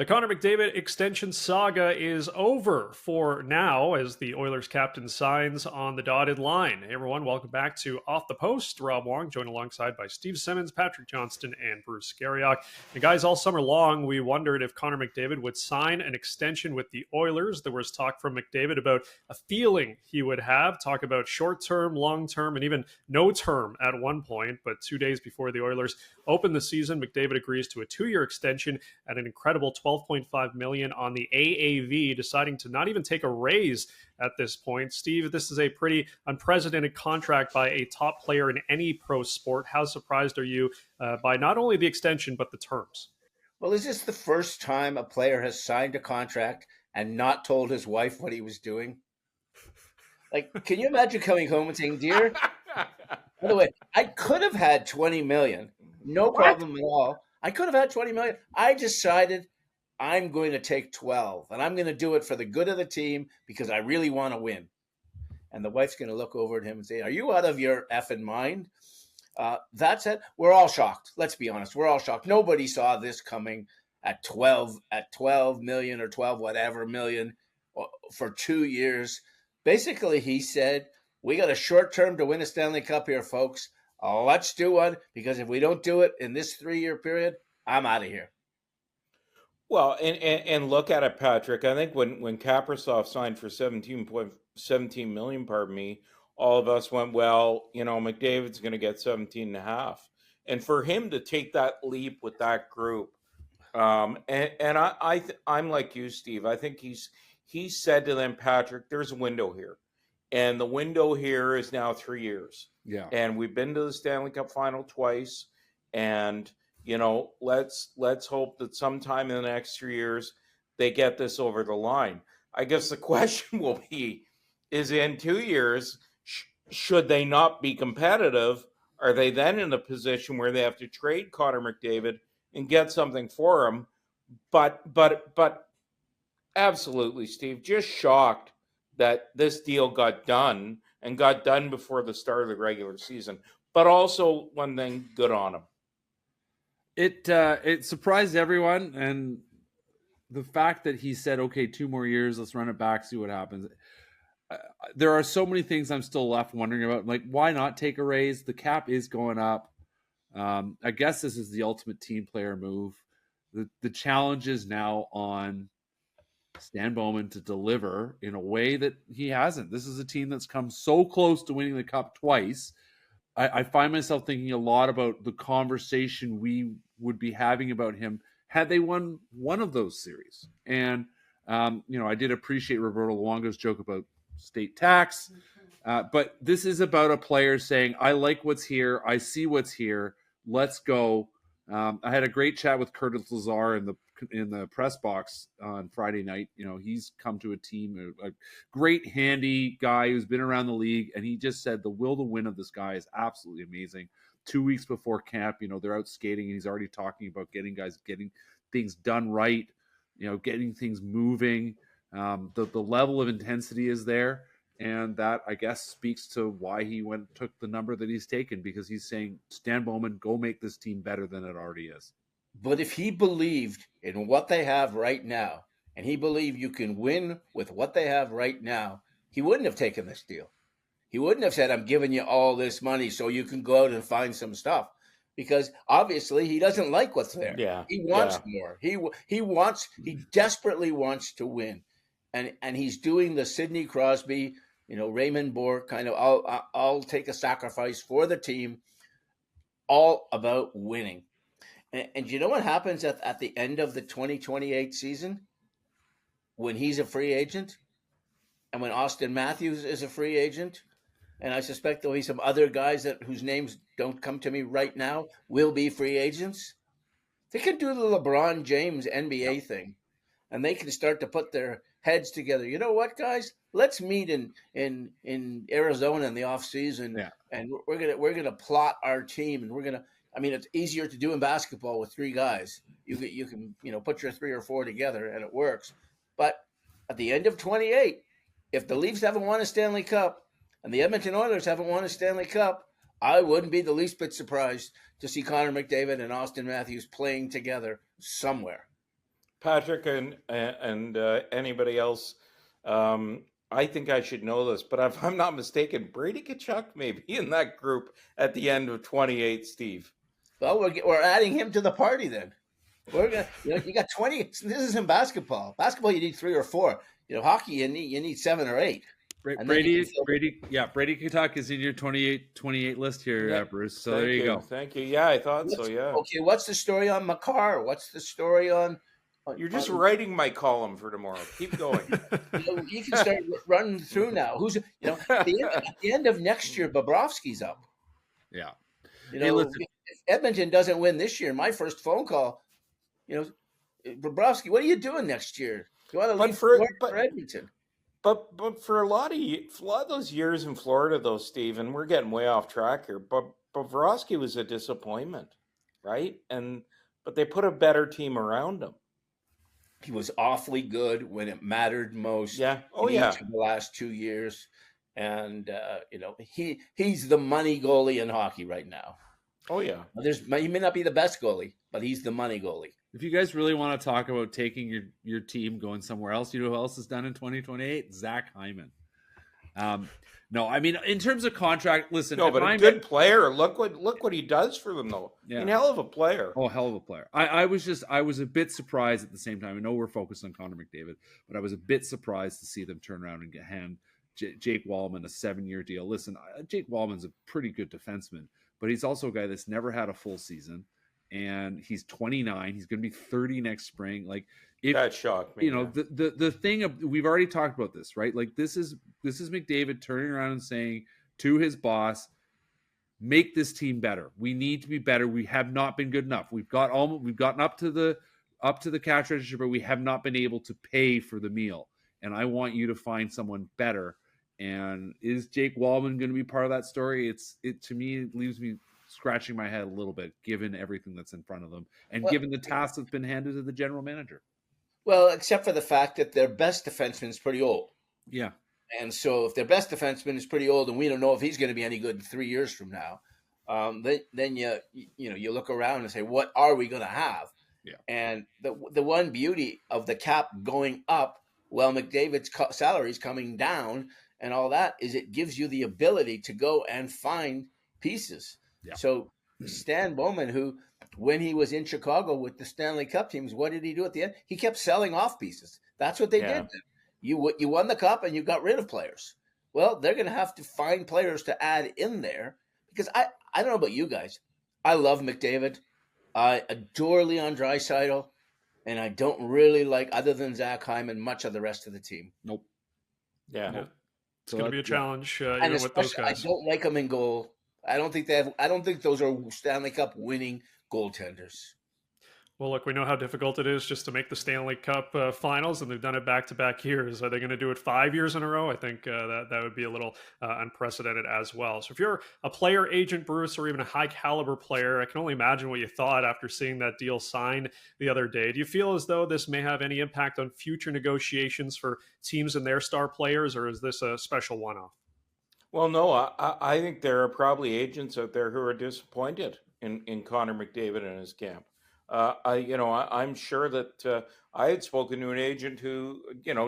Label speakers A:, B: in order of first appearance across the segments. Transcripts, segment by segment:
A: The Connor McDavid extension saga is over for now as the Oilers captain signs on the dotted line. Hey everyone, welcome back to Off the Post. Rob Wong, joined alongside by Steve Simmons, Patrick Johnston, and Bruce Garrioch. And guys, all summer long, we wondered if Connor McDavid would sign an extension with the Oilers. There was talk from McDavid about a feeling he would have, talk about short-term, long-term, and even no term at one point. But 2 days before the Oilers open the season, McDavid agrees to a 2-year extension at an incredible $12.5 million on the AAV, deciding to not even take a raise at this point. Steve, this is a pretty unprecedented contract by a top player in any pro sport. How surprised are you by not only the extension, but the terms?
B: Well, is this the first time a player has signed a contract and not told his wife what he was doing? Like, can you imagine coming home and saying, dear, by the way, I could have had 20 million. No problem at all. I could have had 20 million. I decided I'm going to take 12, and I'm going to do it for the good of the team because I really want to win. And the wife's going to look over at him and say, are you out of your effing mind? That's it. We're all shocked. Let's be honest. We're all shocked. Nobody saw this coming at 12 million or 12 whatever million for 2 years. Basically, he said, we got a short term to win a Stanley Cup here, folks. Let's do one, because if we don't do it in this 3-year period, I'm out of here.
C: Well, and look at it, Patrick. I think when Kaprizov signed for 17 million, pardon me, all of us went, well, McDavid's going to get 17 and a half. And for him to take that leap with that group, I'm like you, Steve. I think he said to them, Patrick, there's a window here. And the window here is now 3 years.
D: Yeah.
C: And we've been to the Stanley Cup final twice. And, let's hope that sometime in the next 3 years, they get this over the line. I guess the question will be, is in 2 years, should they not be competitive? Are they then in a position where they have to trade Connor McDavid and get something for him? But absolutely, Steve, just shocked that this deal got done and got done before the start of the regular season. But also, one thing, good on him.
D: It surprised everyone, and the fact that he said, okay, 2 more years, let's run it back, see what happens. There are so many things I'm still left wondering about. Like, why not take a raise? The cap is going up. I guess this is the ultimate team player move. The challenge is now on Stan Bowman to deliver in a way that he hasn't. This is a team that's come so close to winning the cup twice. I find myself thinking a lot about the conversation we would be having about him had they won one of those series. And, I did appreciate Roberto Luongo's joke about state tax. But this is about a player saying, I like what's here. I see what's here. Let's go. I had a great chat with Curtis Lazar in the press box on Friday night. He's come to a team, a great handy guy who's been around the league, and he just said the will to win of this guy is absolutely amazing. 2 weeks before camp, they're out skating, and he's already talking about getting things done right, getting things moving. The level of intensity is there, and that, I guess, speaks to why he took the number that he's taken, because he's saying, Stan Bowman, go make this team better than it already is.
B: But if he believed in what they have right now, and he believed you can win with what they have right now, he wouldn't have taken this deal. He wouldn't have said, I'm giving you all this money so you can go out and find some stuff. Because obviously he doesn't like what's there.
C: Yeah.
B: He wants more. He desperately wants to win. And he's doing the Sidney Crosby, Raymond Bourque kind of, I'll take a sacrifice for the team, all about winning. And you know what happens at the end of the 2028 season when he's a free agent and when Austin Matthews is a free agent? And I suspect there'll be some other guys whose names don't come to me right now will be free agents. They can do the LeBron James NBA thing, and they can start to put their heads together. You know what, guys? Let's meet in Arizona in the off season, and we're gonna plot our team, and we're gonna. I mean, it's easier to do in basketball with 3 guys. You can put your 3 or 4 together, and it works. But at the end of 28, if the Leafs haven't won a Stanley Cup and the Edmonton Oilers haven't won a Stanley Cup, I wouldn't be the least bit surprised to see Connor McDavid and Austin Matthews playing together somewhere.
C: Patrick and anybody else, I think I should know this, but if I'm not mistaken, Brady Tkachuk may be in that group at the end of 28, Steve.
B: Well, we're adding him to the party then. We're gonna, you got 20. This isn't basketball. Basketball, you need 3 or 4. Hockey, you need 7 or 8.
D: Brady Tkachuk is in your 28 list here, Bruce. So there you go.
C: Thank you. Yeah, I thought so. Yeah.
B: Okay, what's the story on Makar? What's the story on?
C: You're just writing my column for tomorrow. Keep going.
B: You can start running through now. Who's at the end of next year? Bobrovsky's up.
D: Yeah.
B: Hey, if Edmonton doesn't win this year, my first phone call, Bobrovsky, what are you doing next year? You want to leave for Edmonton?
C: But for a lot of those years in Florida, though, Steve, and we're getting way off track here. But Bobrovsky was a disappointment, right? But they put a better team around him.
B: He was awfully good when it mattered most.
C: Yeah.
B: The last 2 years, and he's the money goalie in hockey right now.
C: Oh yeah.
B: He may not be the best goalie, but he's the money goalie.
D: If you guys really want to talk about taking your team going somewhere else, you know who else is done in 2028? Zach Hyman. No, I mean, in terms of contract, listen.
C: No, but a good player. Look what he does for them, though. Yeah. I mean, hell of a player.
D: Oh, hell of a player. I was a bit surprised at the same time. I know we're focused on Connor McDavid, but I was a bit surprised to see them turn around and hand Jake Wallman a 7-year deal. Listen, Jake Wallman's a pretty good defenseman, but he's also a guy that's never had a full season, and he's 29. He's going to be 30 next spring. Like,
C: that shocked me.
D: The thing of, we've already talked about this, right? Like, this is McDavid turning around and saying to his boss, make this team better. We need to be better. We have not been good enough. We've gotten up to the cash register, but we have not been able to pay for the meal. And I want you to find someone better. And is Jake Wallman going to be part of that story? To me, it leaves me scratching my head a little bit, given everything that's in front of them and given the task that's been handed to the general manager.
B: Well, except for the fact that their best defenseman is pretty old.
D: Yeah.
B: And so if their best defenseman is pretty old and we don't know if he's going to be any good in 3 years from now, then you look around and say, what are we going to have?
D: Yeah.
B: And the one beauty of the cap going up while McDavid's salary is coming down and all that is it gives you the ability to go and find pieces.
D: Yeah.
B: So Stan Bowman, who when he was in Chicago with the Stanley Cup teams, what did he do at the end? He kept selling off pieces. That's what they did. You won the cup and you got rid of players. Well, they're going to have to find players to add in there because I don't know about you guys. I love McDavid. I adore Leon Draisaitl, and I don't really like, other than Zach Hyman, much of the rest of the team.
D: Nope.
C: Yeah.
A: Nope. It's going to be a challenge
B: and
A: with those guys.
B: I don't like them in goal. I don't think those are Stanley Cup winning goaltenders.
A: Well, look, we know how difficult it is just to make the Stanley Cup finals, and they've done it back-to-back years. Are they going to do it 5 years in a row? I think that would be a little unprecedented as well. So if you're a player agent, Bruce, or even a high-caliber player, I can only imagine what you thought after seeing that deal sign the other day. Do you feel as though this may have any impact on future negotiations for teams and their star players, or is this a special one-off?
C: Well, no, I think there are probably agents out there who are disappointed in Connor McDavid and his camp. I'm sure that I had spoken to an agent who,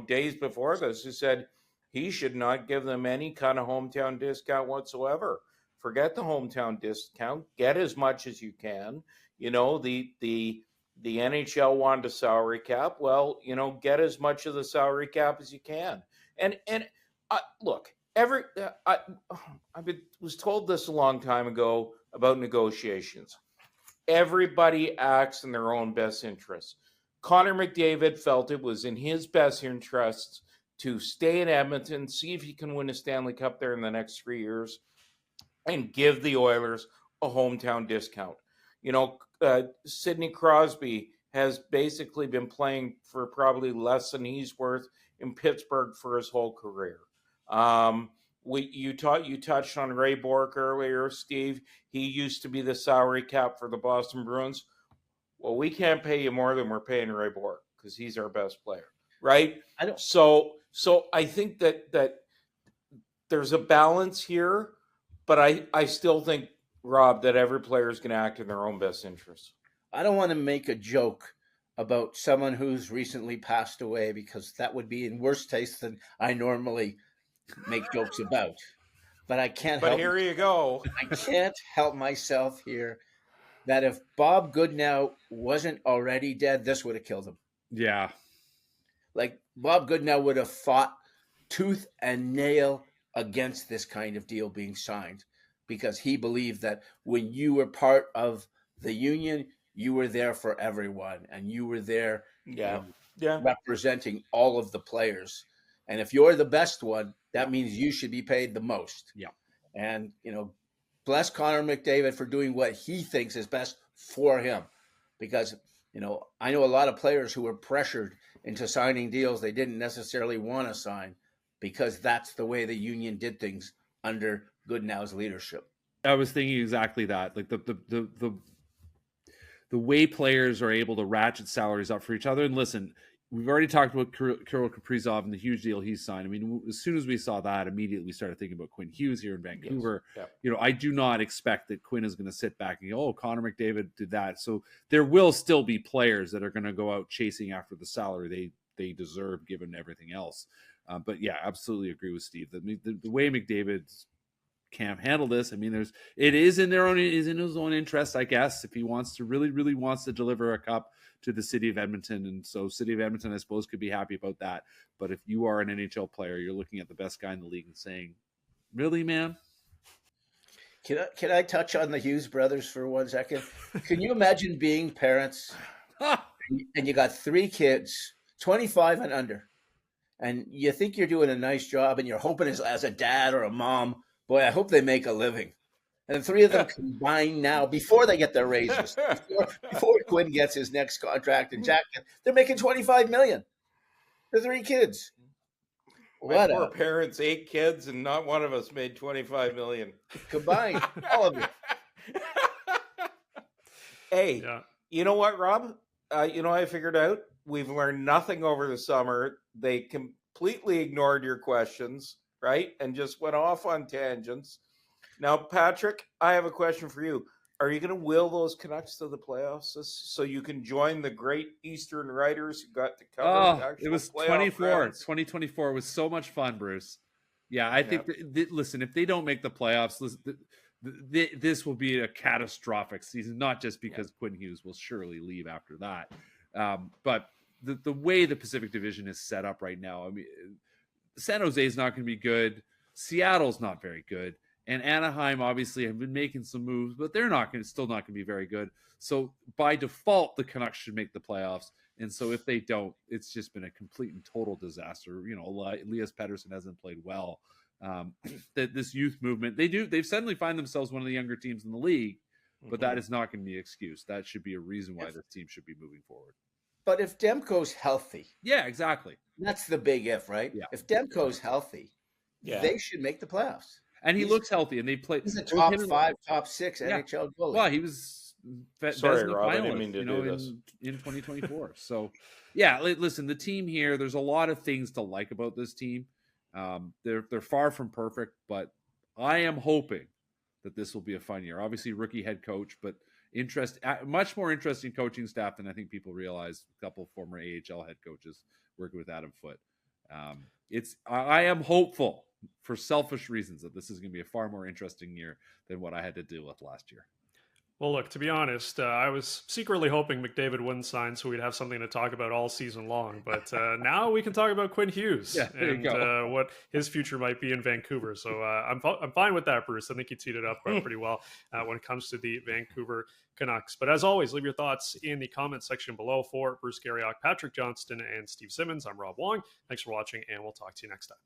C: days before this, who said he should not give them any kind of hometown discount whatsoever. Forget the hometown discount. Get as much as you can. The NHL wanted a salary cap. Well, get as much of the salary cap as you can. And look, I was told this a long time ago about negotiations. Everybody acts in their own best interests. Connor McDavid felt it was in his best interests to stay in Edmonton, see if he can win a Stanley Cup there in the next 3 years, and give the Oilers a hometown discount. Sidney Crosby has basically been playing for probably less than he's worth in Pittsburgh for his whole career. You touched on Ray Bourque earlier, Steve. He used to be the salary cap for the Boston Bruins. Well, we can't pay you more than we're paying Ray Bourque because he's our best player, right? So I think that there's a balance here, but I still think, Rob, that every player is going to act in their own best interest.
B: I don't want to make a joke about someone who's recently passed away, because that would be in worse taste than I normally make jokes about. But I can't
C: But
B: help
C: here you go.
B: I can't help myself here that if Bob Goodnow wasn't already dead, this would have killed him.
D: Yeah.
B: Like, Bob Goodnow would have fought tooth and nail against this kind of deal being signed, because he believed that when you were part of the union, you were there for everyone, and you were there representing all of the players. And if you're the best one, that means you should be paid the most.
D: Yeah.
B: And, bless Connor McDavid for doing what he thinks is best for him. Because, I know a lot of players who were pressured into signing deals they didn't necessarily want to sign, because that's the way the union did things under Goodnow's leadership.
D: I was thinking exactly that. Like the way players are able to ratchet salaries up for each other. And listen, we've already talked about Kirill Kaprizov and the huge deal he signed. I mean, as soon as we saw that, immediately we started thinking about Quinn Hughes here in Vancouver. Yes. Yeah. I do not expect that Quinn is going to sit back and go, oh, Connor McDavid did that. So there will still be players that are going to go out chasing after the salary they deserve, given everything else. But yeah, absolutely agree with Steve. The way McDavid's can't handle this. I mean, it is in his own interest, I guess, if he wants to really wants to deliver a cup to the city of Edmonton. And so city of Edmonton, I suppose, could be happy about that. But if you are an NHL player, you're looking at the best guy in the league and saying, really, man?
B: Can I touch on the Hughes brothers for 1 second? Can you imagine being parents and you got 3 kids, 25 and under, and you think you're doing a nice job and you're hoping as a dad or a mom, boy, I hope they make a living. And the 3 of them combine now, before they get their raises, before Quinn gets his next contract and Jack, they're making $25 million. The 3 kids.
C: My poor parents, 8 kids, and not one of us made $25 million
B: combined. All of it.
C: Hey, You know what, Rob? I figured out we've learned nothing over the summer. They completely ignored your questions, right? And just went off on tangents. Now, Patrick, I have a question for you. Are you going to will those Canucks to the playoffs so you can join the great Eastern writers who got to cover
D: it was 2024 was so much fun, Bruce. Yeah, I think, listen, if they don't make the playoffs, this will be a catastrophic season, not just because Quinn Hughes will surely leave after that. But the way the Pacific Division is set up right now, I mean, San Jose is not going to be good. Seattle's not very good. And Anaheim obviously have been making some moves, but they're still not going to be very good. So by default, the Canucks should make the playoffs. And so if they don't, it's just been a complete and total disaster. Elias Pettersson hasn't played well. This youth movement, they've suddenly find themselves one of the younger teams in the league, but that is not going to be an excuse. That should be a reason why this team should be moving forward.
B: But if Demko's healthy.
D: Yeah, exactly.
B: That's the big if, right? Yeah. If Demko's healthy, they should make the playoffs.
D: And he looks healthy, and they play.
B: He's a top 5, top 6 NHL goalie.
D: Well, he was
C: Rob, I didn't mean to do this
D: in 2024. So, yeah, listen, the team here. There's a lot of things to like about this team. They're far from perfect, but I am hoping that this will be a fun year. Obviously, rookie head coach, but much more interesting coaching staff than I think people realize. A couple of former AHL head coaches working with Adam Foote. I am hopeful, for selfish reasons, that this is going to be a far more interesting year than what I had to deal with last year.
A: Well, look, to be honest, I was secretly hoping McDavid wouldn't sign so we'd have something to talk about all season long. But now we can talk about Quinn Hughes and what his future might be in Vancouver. So I'm fine with that, Bruce. I think you teed it up pretty well when it comes to the Vancouver Canucks. But as always, leave your thoughts in the comment section below. For Bruce Garrioch, Patrick Johnston, and Steve Simmons, I'm Rob Wong. Thanks for watching, and we'll talk to you next time.